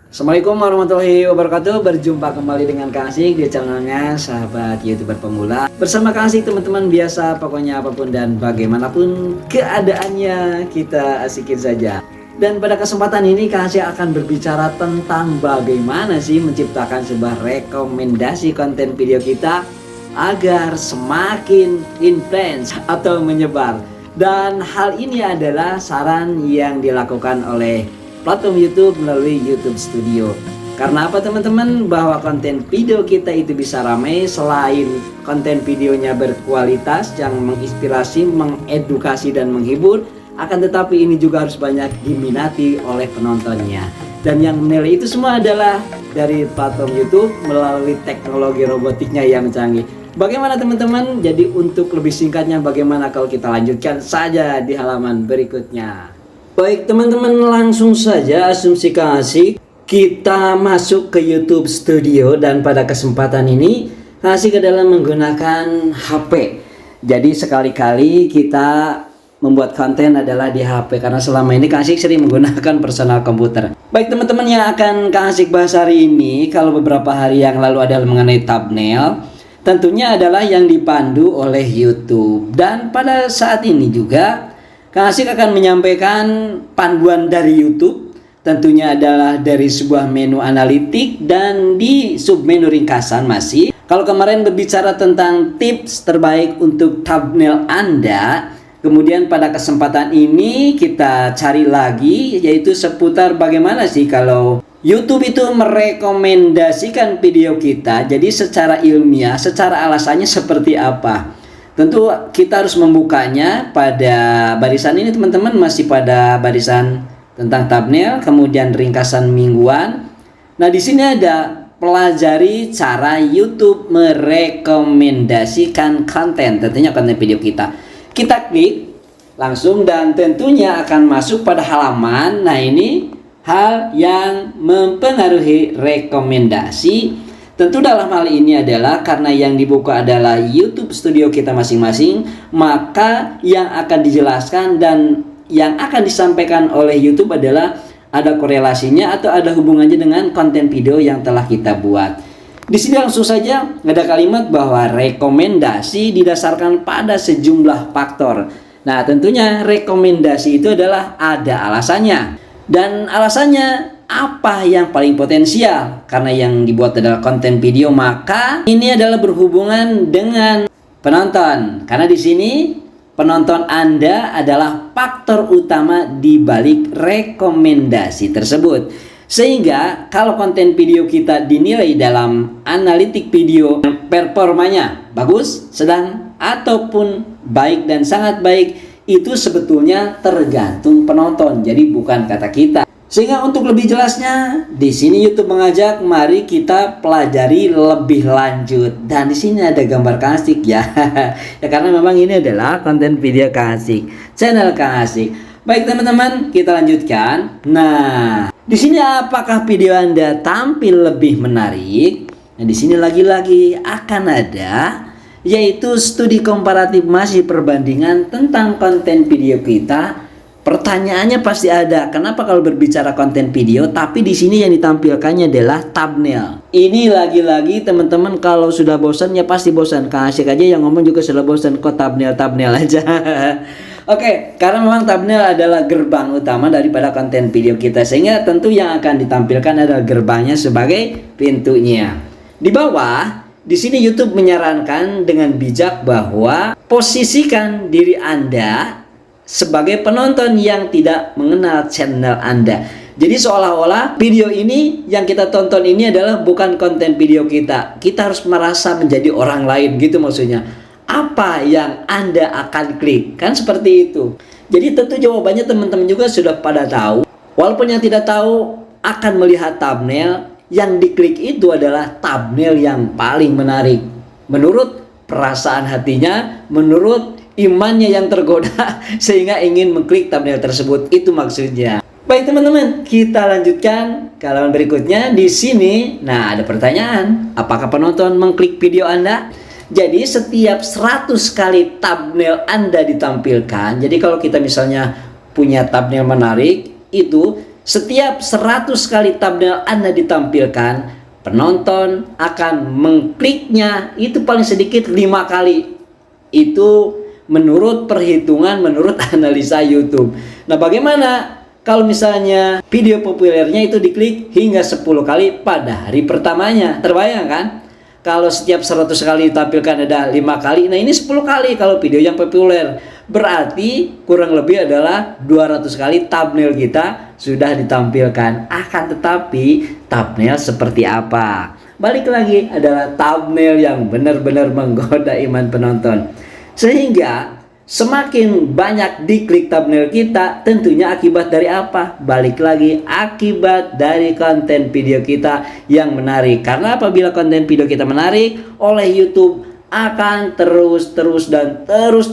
Assalamualaikum warahmatullahi wabarakatuh. Berjumpa kembali dengan Kang Asik di channelnya Sahabat YouTuber Pemula. Bersama Kang Asik teman-teman biasa, pokoknya apapun dan bagaimanapun keadaannya kita asikin saja. Dan pada kesempatan ini Kang Asik akan berbicara tentang bagaimana sih menciptakan sebuah rekomendasi konten video kita agar semakin intens atau menyebar. Dan hal ini adalah saran yang dilakukan oleh platform YouTube melalui YouTube Studio. Karena apa teman-teman? Bahwa konten video kita itu bisa ramai selain konten videonya berkualitas yang menginspirasi, mengedukasi dan menghibur, akan tetapi ini juga harus banyak diminati oleh penontonnya. Dan yang menilai itu semua adalah dari platform YouTube melalui teknologi robotiknya yang canggih. Bagaimana teman-teman? Jadi untuk lebih singkatnya bagaimana kalau kita lanjutkan saja di halaman berikutnya. Baik teman-teman, langsung saja asumsi Kang Asik, kita masuk ke YouTube Studio. Dan pada kesempatan ini Kang Asik adalah menggunakan HP. Jadi sekali-kali kita membuat konten adalah di HP, karena selama ini Kang Asik sering menggunakan personal komputer. Baik teman-teman, yang akan Kang Asik bahas hari ini, kalau beberapa hari yang lalu adalah mengenai thumbnail, tentunya adalah yang dipandu oleh YouTube. Dan pada saat ini juga Kang Asik akan menyampaikan panduan dari YouTube, tentunya adalah dari sebuah menu analitik dan di submenu ringkasan masih. Kalau kemarin berbicara tentang tips terbaik untuk thumbnail Anda, kemudian pada kesempatan ini kita cari lagi yaitu seputar bagaimana sih kalau YouTube itu merekomendasikan video kita. Jadi secara ilmiah, secara alasannya seperti apa? Tentu kita harus membukanya pada barisan ini teman-teman, masih pada barisan tentang thumbnail, kemudian ringkasan mingguan. Nah, di sini ada pelajari cara YouTube merekomendasikan konten, tentunya konten video kita. Kita klik langsung dan tentunya akan masuk pada halaman. Nah, ini hal yang mempengaruhi rekomendasi. Tentu dalam hal ini adalah karena yang dibuka adalah YouTube Studio kita masing-masing, maka yang akan dijelaskan dan yang akan disampaikan oleh YouTube adalah ada korelasinya atau ada hubungannya dengan konten video yang telah kita buat. Di sini langsung saja ada kalimat bahwa rekomendasi didasarkan pada sejumlah faktor. Nah, tentunya rekomendasi itu adalah ada alasannya. Dan alasannya apa yang paling potensial? Karena yang dibuat adalah konten video, maka ini adalah berhubungan dengan penonton. Karena di sini penonton Anda adalah faktor utama di balik rekomendasi tersebut. Sehingga kalau konten video kita dinilai dalam analitik video performanya bagus, sedang, ataupun baik dan sangat baik, itu sebetulnya tergantung penonton, jadi bukan kata kita. Sehingga untuk lebih jelasnya, di sini YouTube mengajak mari kita pelajari lebih lanjut. Dan di sini ada gambar Kang Asik ya. Ya karena memang ini adalah konten video Kang Asik, channel Kang Asik. Baik teman-teman, kita lanjutkan. Nah, di sini apakah video Anda tampil lebih menarik? Nah, di sini lagi-lagi akan ada yaitu studi komparatif, masih perbandingan tentang konten video kita. Pertanyaannya pasti ada, kenapa kalau berbicara konten video tapi di sini yang ditampilkannya adalah thumbnail? Ini lagi-lagi teman-teman, kalau sudah bosan ya pasti bosan. Kang Asik aja yang ngomong juga sudah bosan, kok thumbnail aja. Oke, karena memang thumbnail adalah gerbang utama daripada konten video kita, sehingga tentu yang akan ditampilkan adalah gerbangnya sebagai pintunya. Di bawah di sini YouTube menyarankan dengan bijak bahwa posisikan diri Anda sebagai penonton yang tidak mengenal channel Anda. Jadi seolah-olah video ini yang kita tonton ini adalah bukan konten video kita. Kita harus merasa menjadi orang lain gitu maksudnya. Apa yang Anda akan klik? Kan seperti itu. Jadi tentu jawabannya teman-teman juga sudah pada tahu. Walaupun yang tidak tahu akan melihat thumbnail, yang diklik itu adalah thumbnail yang paling menarik menurut perasaan hatinya, menurut imannya yang tergoda sehingga ingin mengklik thumbnail tersebut. Itu maksudnya. Baik teman-teman, kita lanjutkan ke halaman berikutnya. Di sini, nah ada pertanyaan, apakah penonton mengklik video Anda? Jadi setiap 100 kali thumbnail Anda ditampilkan, jadi kalau kita misalnya punya thumbnail menarik, itu Setiap 100 kali thumbnail Anda ditampilkan, penonton akan mengkliknya itu paling sedikit 5 kali. Itu menurut perhitungan, menurut analisa YouTube. Nah, bagaimana kalau misalnya video populernya itu diklik hingga 10 kali pada hari pertamanya? Terbayang kan? Kalau setiap 100 kali ditampilkan ada 5 kali, nah ini 10 kali kalau video yang populer. Berarti kurang lebih adalah 200 kali thumbnail kita sudah ditampilkan. Akan tetapi thumbnail seperti apa? Balik lagi adalah thumbnail yang benar-benar menggoda iman penonton. Sehingga semakin banyak diklik thumbnail kita, tentunya akibat dari apa? Balik lagi, akibat dari konten video kita yang menarik. Karena apabila konten video kita menarik, oleh YouTube akan terus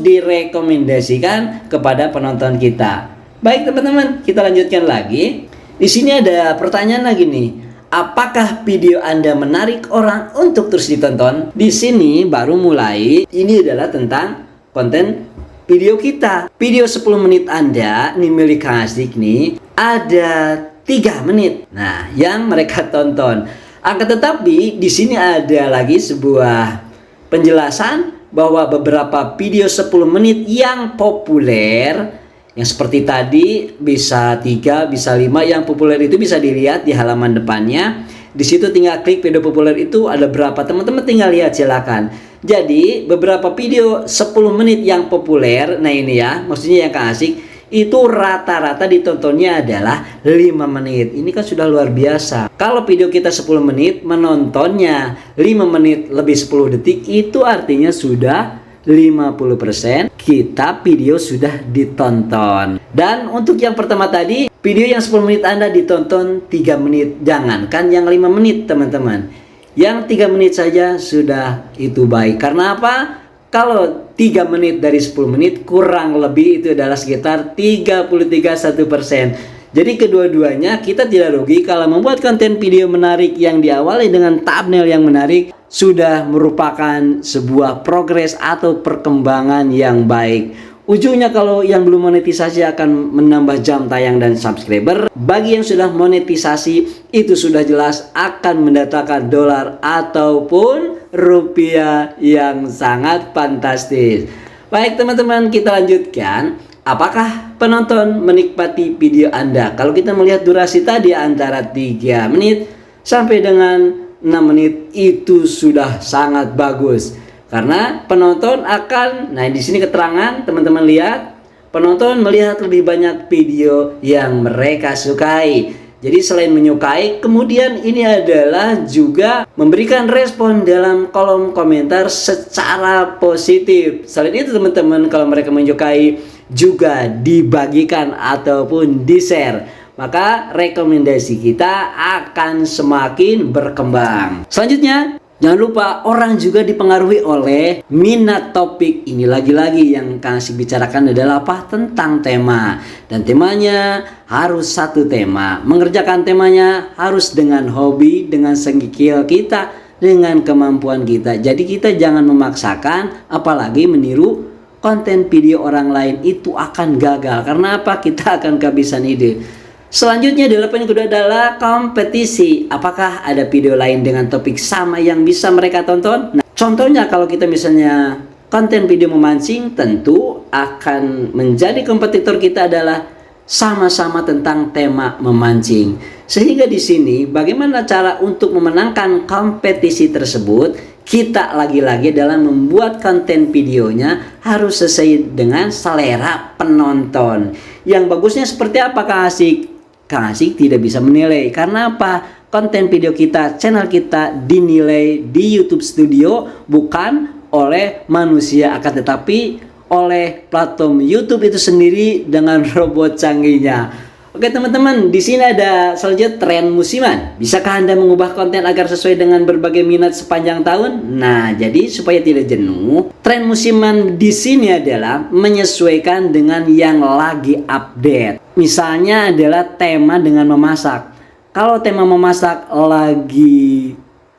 direkomendasikan kepada penonton kita. Baik teman-teman, kita lanjutkan lagi. Di sini ada pertanyaan lagi nih. Apakah video Anda menarik orang untuk terus ditonton? Di sini baru mulai. Ini adalah tentang konten video kita. Video 10 menit Anda nih milik Kang Asik nih ada 3 menit. Nah, yang mereka tonton. Akan tetapi di sini ada lagi sebuah penjelasan bahwa beberapa video 10 menit yang populer, yang seperti tadi bisa 3, bisa 5, yang populer itu bisa dilihat di halaman depannya. Di situ tinggal klik video populer itu ada berapa, teman-teman tinggal lihat silakan. Jadi beberapa video 10 menit yang populer, nah ini ya, maksudnya yang Kang Asik, itu rata-rata ditontonnya adalah 5 menit. Ini kan sudah luar biasa. Kalau video kita 10 menit, menontonnya 5 menit lebih 10 detik, itu artinya sudah 50% kita video sudah ditonton. Dan untuk yang pertama tadi, video yang 10 menit Anda ditonton 3 menit. Jangankan yang 5 menit teman-teman, yang 3 menit saja sudah itu baik. Karena apa? Kalau 3 menit dari 10 menit kurang lebih itu adalah sekitar 33,1%. Jadi kedua-duanya kita tidak rugi kalau membuat konten video menarik yang diawali dengan thumbnail yang menarik sudah merupakan sebuah progres atau perkembangan yang baik. Ujungnya kalau yang belum monetisasi akan menambah jam tayang dan subscriber. Bagi yang sudah monetisasi itu sudah jelas akan mendatangkan dolar ataupun rupiah yang sangat fantastis. Baik teman-teman, kita lanjutkan. Apakah penonton menikmati video Anda? Kalau kita melihat durasi tadi antara 3 menit sampai dengan 6 menit itu sudah sangat bagus. Karena penonton akan, nah di sini keterangan teman-teman lihat, penonton melihat lebih banyak video yang mereka sukai. Jadi selain menyukai, kemudian ini adalah juga memberikan respon dalam kolom komentar secara positif. Selain itu teman-teman, kalau mereka menyukai juga dibagikan ataupun di-share, maka rekomendasi kita akan semakin berkembang. Selanjutnya, jangan lupa orang juga dipengaruhi oleh minat topik. Ini lagi-lagi yang Kang Asik bicarakan adalah apa? Tentang tema. Dan temanya harus satu tema. Mengerjakan temanya harus dengan hobi, dengan skill kita, dengan kemampuan kita. Jadi kita jangan memaksakan, apalagi meniru konten video orang lain, itu akan gagal. Karena apa? Kita akan kehabisan ide. Selanjutnya adalah poin kedua adalah kompetisi. Apakah ada video lain dengan topik sama yang bisa mereka tonton? Nah, contohnya kalau kita misalnya konten video memancing, tentu akan menjadi kompetitor kita adalah sama-sama tentang tema memancing. Sehingga di sini bagaimana cara untuk memenangkan kompetisi tersebut? Kita lagi-lagi dalam membuat konten videonya harus sesuai dengan selera penonton. Yang bagusnya seperti apa Kang Asik? Kang Asik tidak bisa menilai. Karena apa? Konten video kita, channel kita dinilai di YouTube Studio bukan oleh manusia, akan tetapi oleh platform YouTube itu sendiri dengan robot canggihnya. Oke teman-teman, di sini ada selanjutnya tren musiman. Bisakah Anda mengubah konten agar sesuai dengan berbagai minat sepanjang tahun? Nah, jadi supaya tidak jenuh, tren musiman di sini adalah menyesuaikan dengan yang lagi update. Misalnya adalah tema dengan memasak. Kalau tema memasak lagi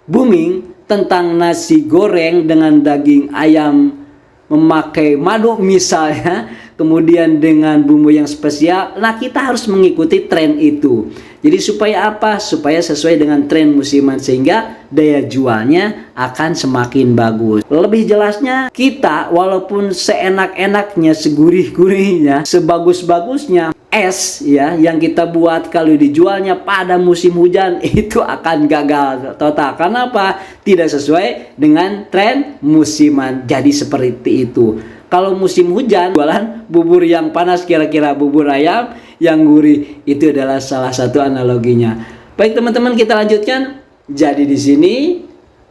booming tentang nasi goreng dengan daging ayam memakai madu misalnya, kemudian dengan bumbu yang spesial. Nah, kita harus mengikuti tren itu. Jadi supaya apa? Supaya sesuai dengan tren musiman sehingga daya jualnya akan semakin bagus. Lebih jelasnya, kita walaupun seenak-enaknya, segurih-gurihnya, sebagus-bagusnya es ya yang kita buat, kalau dijualnya pada musim hujan itu akan gagal total. Karena apa? Tidak sesuai dengan tren musiman. Jadi seperti itu. Kalau musim hujan, jualan bubur yang panas, kira-kira bubur ayam yang gurih, itu adalah salah satu analoginya. Baik teman-teman, kita lanjutkan. Jadi di sini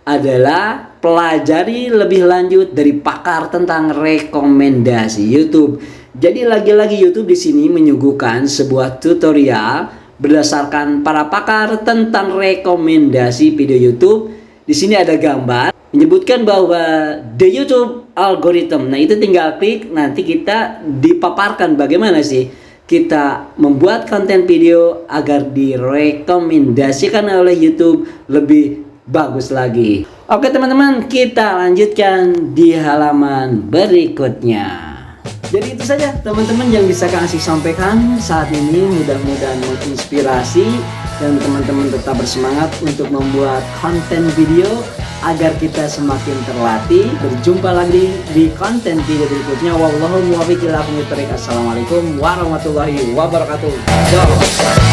adalah pelajari lebih lanjut dari pakar tentang rekomendasi YouTube. Jadi lagi-lagi YouTube di sini menyuguhkan sebuah tutorial berdasarkan para pakar tentang rekomendasi video YouTube. Di sini ada gambar menyebutkan bahwa the YouTube algorithm. Nah, itu tinggal klik, nanti kita dipaparkan bagaimana sih kita membuat konten video agar direkomendasikan oleh YouTube lebih bagus lagi. Oke teman-teman, kita lanjutkan di halaman berikutnya. Jadi itu saja teman-teman yang bisa Kang Asih sampaikan saat ini. Mudah-mudahan menginspirasi dan teman-teman tetap bersemangat untuk membuat konten video agar kita semakin terlatih. Berjumpa lagi di konten video berikutnya. Wallahul muwaffiq ila aqwamit thoriq. Assalamualaikum warahmatullahi wabarakatuh.